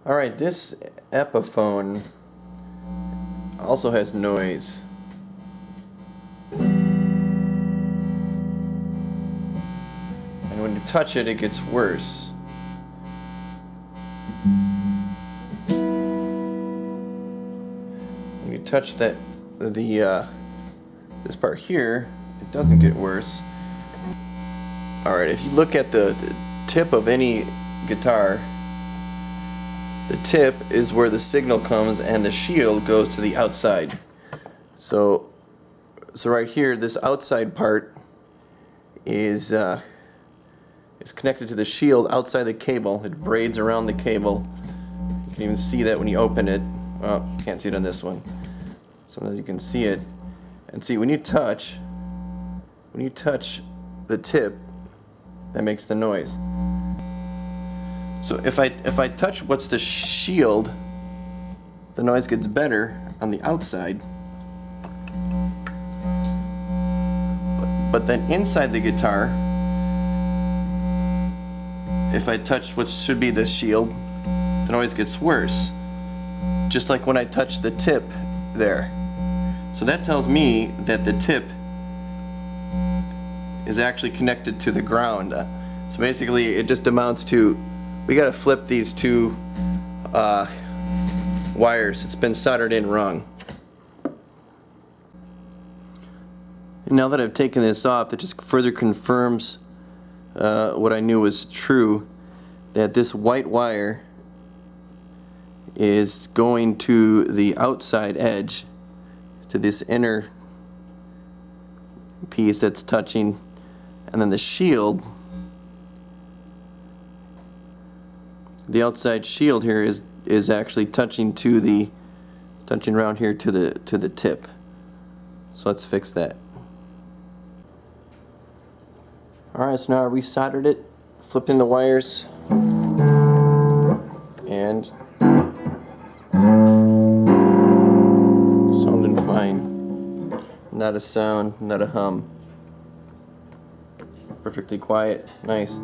Alright, this Epiphone also has noise. And when you touch it, it gets worse. When you touch this part here, it doesn't get worse. Alright, if you look at the tip of any guitar, the tip is where the signal comes and the shield goes to the outside. So right here, this outside part is connected to the shield outside the cable. It braids around the cable. You can even see that when you open it. Oh, you can't see it on this one. Sometimes you can see it. And see, when you touch the tip, that makes the noise. So if I touch what's the shield, the noise gets better on the outside. But then inside the guitar, if I touch what should be the shield, the noise gets worse. Just like when I touch the tip there. So that tells me that the tip is actually connected to the ground. So basically it just amounts to, we gotta flip these two wires. It's been soldered in wrong. And now that I've taken this off, that just further confirms what I knew was true, that this white wire is going to the outside edge, to this inner piece that's touching, and then the shield, the outside shield here is actually touching around here to the tip. So let's fix that. Alright, so now I resoldered it, flipped in the wires, and sounding fine. Not a sound, not a hum. Perfectly quiet, nice.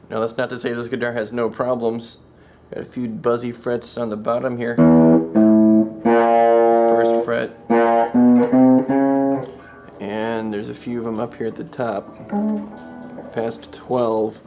Now that's not to say this guitar has no problems. Got a few buzzy frets on the bottom here. First fret. And there's a few of them up here at the top. Past 12.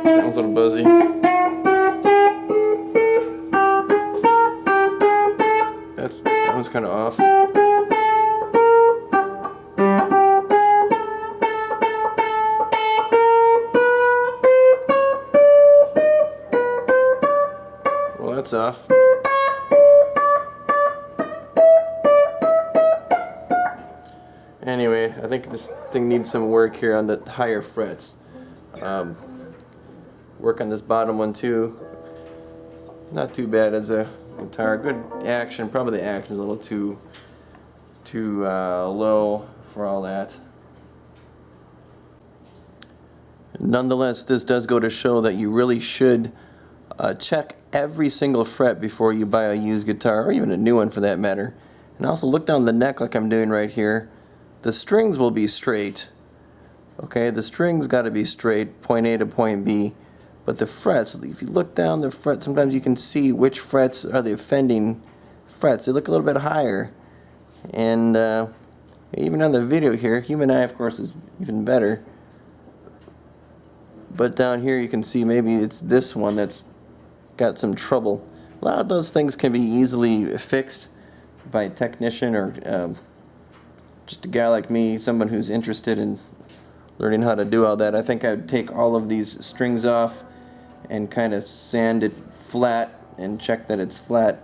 That one's a little buzzy. That one's kind of off. Well, that's off. Anyway, I think this thing needs some work here on the higher frets. Work on this bottom one too. Not too bad as a guitar. Good action. Probably the action is a little too low for all that. Nonetheless, this does go to show that you really should check every single fret before you buy a used guitar, or even a new one for that matter. And also look down the neck like I'm doing right here. The strings will be straight. Okay, the strings got to be straight, point A to point B. But the frets, if you look down the fret, sometimes you can see which frets are the offending frets. They look a little bit higher. And even on the video here, human eye of course is even better. But down here you can see maybe it's this one that's got some trouble. A lot of those things can be easily fixed by a technician or just a guy like me, someone who's interested in learning how to do all that. I think I'd take all of these strings off and kind of sand it flat and check that it's flat.